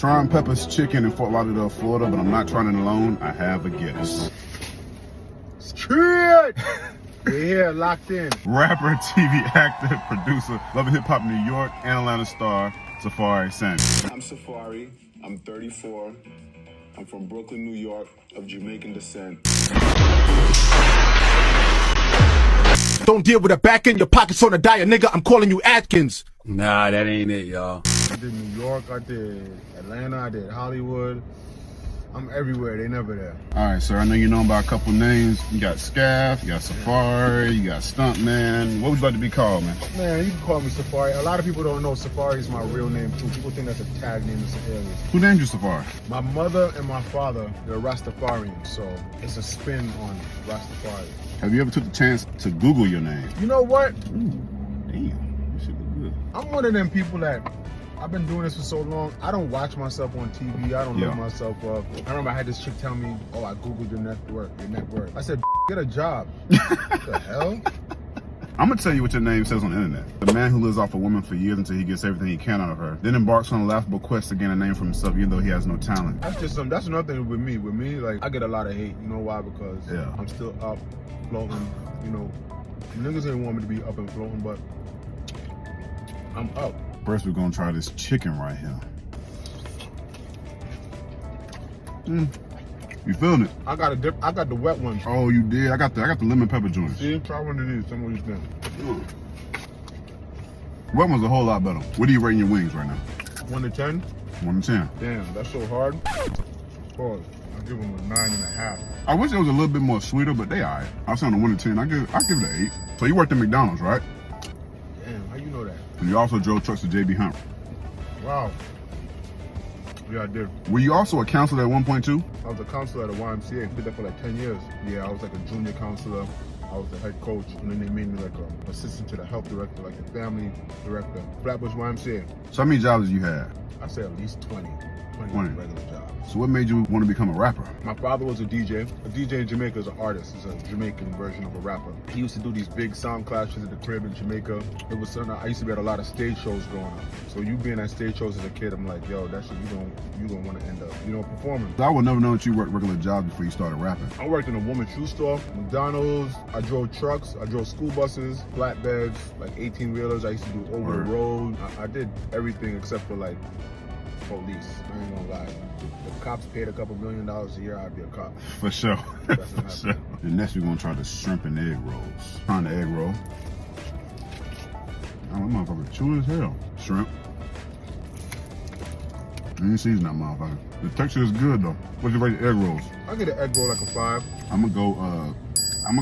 Trying Pepper's Chicken in Fort Lauderdale, Florida, but I'm not trying it alone. I have a guest. Straight! We're here, locked in. Rapper, TV actor, producer, love of hip hop New York and Atlanta star, Safaree Samuel. I'm Safaree. I'm 34. I'm from Brooklyn, New York, of Jamaican descent. Don't deal with a back in your pockets on a diet, nigga. I'm calling you Atkins. Nah, that ain't it, y'all. I did New York, I did Atlanta, I did Hollywood. I'm everywhere, they never there. All right, sir, I know you know about a couple names. You got Scaff, you got Safaree, you got Stuntman. What would you like to be called, man? Man, you can call me Safaree. A lot of people don't know Safaree is my real name too. People think that's a tag name, it's an alias. Who named you Safaree? My mother and my father, they're Rastafarian, so it's a spin on Rastafari. Have you ever took the chance to Google your name? You know what? Ooh, damn, you should look good. I'm one of them people that I've been doing this for so long. I don't watch myself on TV. I don't look myself up. I remember I had this chick tell me, "Oh, I googled your net worth." I said, "Get a job." What the hell? I'm gonna tell you what your name says on the internet. The man who lives off a woman for years until he gets everything he can out of her, then embarks on a laughable quest to gain a name for himself even though he has no talent. That's just that's another thing with me. With me, like I get a lot of hate. You know why? Because I'm still up, floating. You know, niggas ain't want me to be up and floating, but I'm up. First, we're gonna try this chicken right here. You feeling it? I got a dip. I got the wet one. Oh, you did? I got the lemon pepper joints. See, try one of these. Some of these things. Wet one's a whole lot better. What are you rating your wings right now? 1 to 10. 1 to 10. Damn, that's so hard. Pause. I give them a 9.5. I wish it was a little bit more sweeter, but they alright. I was on a 1 to 10. I give it an 8. So you worked at McDonald's, right? Damn, how you know that? And you also drove trucks to JB Hunt. Wow. Yeah, I did. Were you also a counselor at 1.2? I was a counselor at the YMCA. Did that for like 10 years. Yeah, I was like a junior counselor. I was the head coach, and then they made me like an assistant to the health director, like the family director. Flatbush YMCA. So how many jobs did you have? I say at least 20 regular jobs. So what made you want to become a rapper? My father was a DJ. A DJ in Jamaica is an artist. It's a Jamaican version of a rapper. He used to do these big sound clashes at the crib in Jamaica. It was something, I used to be at a lot of stage shows growing up. So you being at stage shows as a kid, I'm like, yo, that shit you don't want to end up, performing. I would never know that you worked regular jobs before you started rapping. I worked in a woman's shoe store, McDonald's. I drove trucks. I drove school buses, flatbeds, like 18-wheelers. I used to do over the road. I did everything except for like police. I ain't gonna lie. If cops paid a couple $1 million a year, I'd be a cop. For sure. That's not For sure. And next we're gonna try the shrimp and egg rolls. Trying the egg roll. Oh, that motherfucker chewy as hell. Shrimp. You ain't season that motherfucker. The texture is good though. What'd you rate the egg rolls? I get an egg roll like a 5. I'm gonna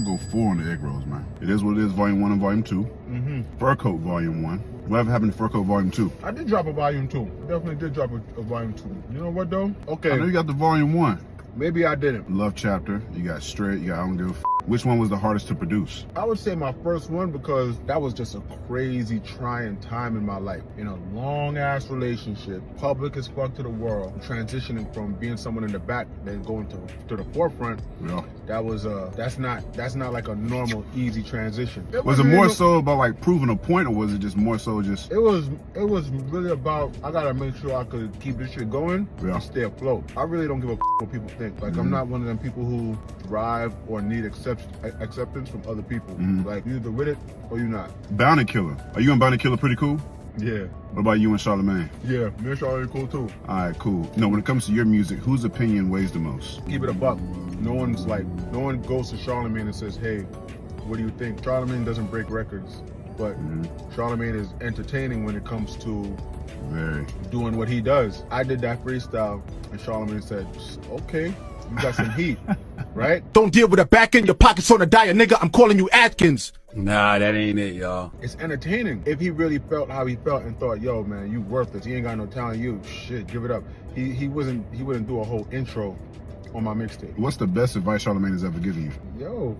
go 4 on the egg rolls, man. It is what it is, volume 1 and volume 2. Fur Coat volume 1. Whatever happened to Fur Coat volume 2? I did drop a volume 2. Definitely did drop a volume 2. You know what though? Okay. I know you got the volume 1. Maybe I didn't. Love Chapter. You got Straight. You got I Don't Give a F. Which one was the hardest to produce? I would say my first one because that was just a crazy trying time in my life. In a long ass relationship, public as fuck to the world, transitioning from being someone in the back then going to the forefront. Yeah. That was that's not like a normal easy transition. Was it more so about like proving a point, or was it just more so just? It was really about I gotta make sure I could keep this shit going and stay afloat. I really don't give a f what people think. Like I'm not one of them people who drive or need acceptance from other people. Like you either with it or you're not. Bounty Killer. Are you and Bounty Killer pretty cool? Yeah. What about you and Charlamagne? Yeah, me and Charlamagne cool too. All right, cool. No, when it comes to your music, whose opinion weighs the most? Keep it a buck. No one goes to Charlamagne and says, hey, what do you think? Charlamagne doesn't break records, but Charlamagne is entertaining when it comes to doing what he does. I did that freestyle and Charlamagne said, okay, you got some heat, right? Don't deal with a back in your pockets on a diet, nigga. I'm calling you Atkins. Nah, that ain't it, y'all. It's entertaining. If he really felt how he felt and thought, yo, man, you worthless. He ain't got no talent. You shit, give it up. He wouldn't do a whole intro on my mixtape. What's the best advice Charlamagne has ever given you? Yo,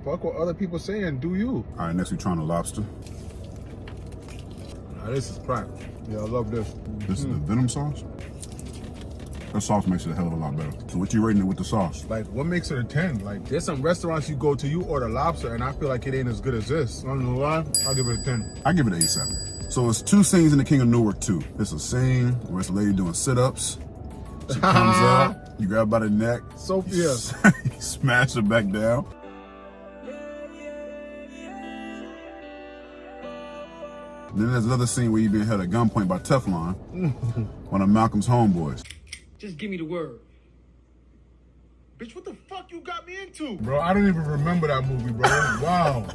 fuck what other people saying. Do you? All right, next we're trying the lobster. Now, this is crack. Yeah, I love this. This is the Venom sauce. That sauce makes it a hell of a lot better. So what you rating it with the sauce? Like, what makes it a 10? Like, there's some restaurants you go to, you order lobster, and I feel like it ain't as good as this. I don't know why. I'll give it a 10. I give it an 8.7. So it's two scenes in The King of Newark 2. It's a scene where it's a lady doing sit-ups. She comes up, you grab her by the neck. Sophia. You smash her back down. Then there's another scene where you're being held at gunpoint by Teflon, one of Malcolm's homeboys. Just give me the word. Bitch, what the fuck you got me into? Bro, I don't even remember that movie, bro. Wow.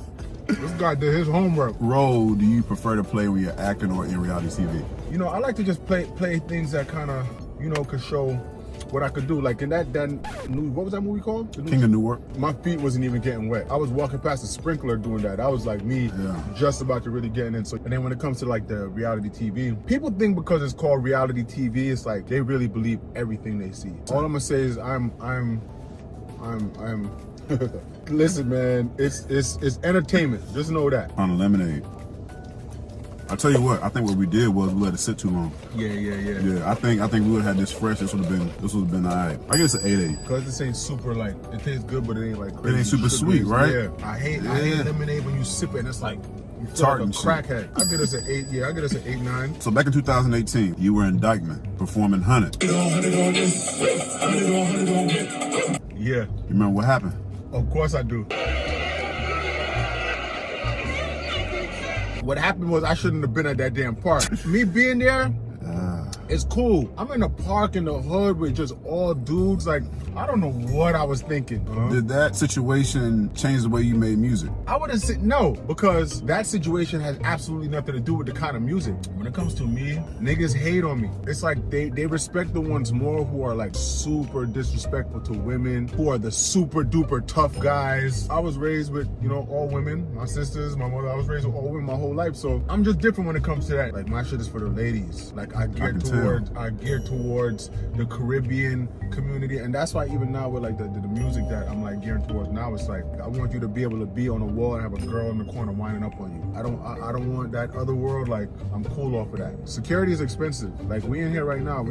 This guy did his homework. Role do you prefer to play when you're acting or in reality TV? You know, I like to just play things that kind of, you know, could show what I could do. Like in that new, what was that movie called? King of Newark. My feet wasn't even getting wet. I was walking past a sprinkler doing that. I was like me, just about to really get in. So, and then when it comes to like the reality TV, people think because it's called reality TV, it's like they really believe everything they see. All I'm gonna say is I'm listen, man, it's entertainment. Just know that. On Lemonade. I tell you what, I think what we did was we let it sit too long. Yeah. I think we would have had this fresh. This would have been alright. I guess an 8-8. Cause this ain't super like, it tastes good, but it ain't like crazy. It ain't super sweet, right? Yeah. I hate lemonade when you sip it and it's like you feel Tart like a and shit. crackhead. I get us an 8. Yeah, I get us an 8-9. So back in 2018, you were in Dykeman performing Hunted. Yeah. You remember what happened? Of course I do. What happened was I shouldn't have been at that damn park. Me being there, it's cool. I'm in a park in the hood with just all dudes. Like, I don't know what I was thinking. Did that situation change the way you made music? I wouldn't say no, because that situation has absolutely nothing to do with the kind of music. When it comes to me, niggas hate on me. It's like they respect the ones more who are like super disrespectful to women, who are the super duper tough guys. I was raised with, you know, all women, my sisters, my mother. I was raised with all women my whole life, so I'm just different when it comes to that. Like, my shit is for the ladies. Like, I gear towards the Caribbean community, and that's why even now with like the music that I'm like gearing towards now, it's like I want you to be able to be on a wall and have a girl in the corner winding up on you. I don't want that other world. Like, I'm cool off of that. Security is expensive. Like, we in here right now.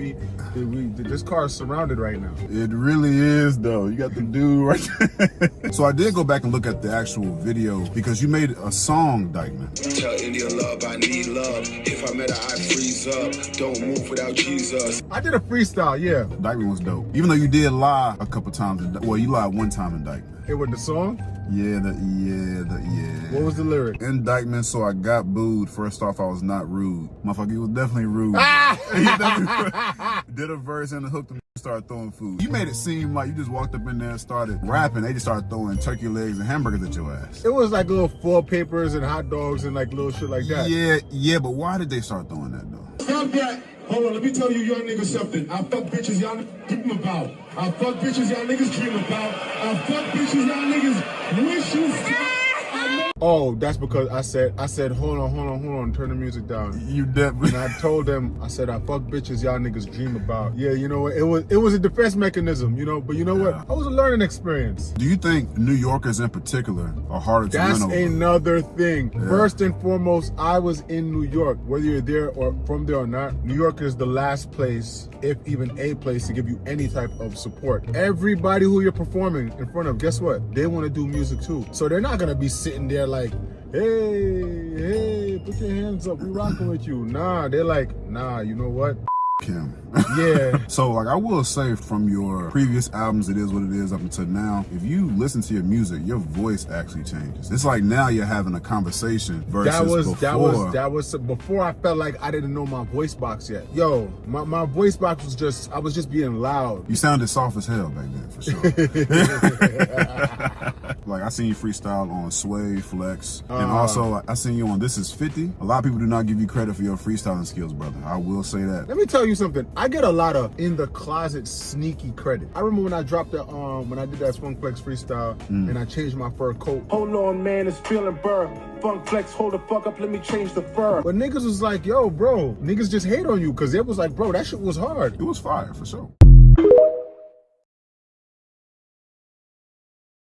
This car is surrounded right now. It really is though. You got the dude right there. So I did go back and look at the actual video because you made a song, Dykeman. Tell Indian love I need love. If I met her, I freeze up. Don't move without Jesus. I did a freestyle, yeah. Dykeman was dope. Even though you did lie a couple times. Well, you lied one time in Dykeman. It was the song? Yeah. What was the lyric? In Dykeman, so I got booed. First off, I was not rude. Motherfucker, he was definitely rude. He definitely did a verse and hooked him and started throwing food. You made it seem like you just walked up in there and started rapping. They just started throwing turkey legs and hamburgers at your ass. It was like little foil papers and hot dogs and like little shit like that. Yeah, but why did they start throwing that though? Stop that. Hold on, let me tell you young niggas something. I fuck bitches y'all dream about. I fuck bitches y'all niggas dream about. I fuck bitches y'all niggas wish you fuck. Oh, that's because I said, hold on, turn the music down. You definitely. And I told them, I said, I fuck bitches y'all niggas dream about. Yeah, you know what? It was a defense mechanism, you know. But you know what? It was a learning experience. Do you think New Yorkers in particular are harder to That's win over? another thing. Yeah. First and foremost, I was in New York. Whether you're there or from there or not, New York is the last place, if even a place, to give you any type of support. Everybody who you're performing in front of, guess what? They want to do music too. So they're not gonna be sitting there like, hey, put your hands up, we rocking with you. Nah, they're like, nah, you know what? Him. Yeah. So like I will say from your previous albums, It Is What It Is up until now, if you listen to your music, your voice actually changes. It's like now you're having a conversation versus before. That was before. I felt like I didn't know my voice box yet. Yo, my voice box was just, I was just being loud. You sounded soft as hell back then, for sure. Like I seen you freestyle on Sway, Flex, and also I seen you on This Is 50. A lot of people do not give you credit for your freestyling skills, brother. I will say that. Let me tell you something. I get a lot of in the closet sneaky credit. I remember when I dropped the when I did that Funk Flex freestyle and I changed my fur coat. Hold on, man, it's feeling burr. Funk Flex, hold the fuck up, let me change the fur. But niggas was like, yo, bro, niggas just hate on you because it was like, bro, that shit was hard. It was fire for sure.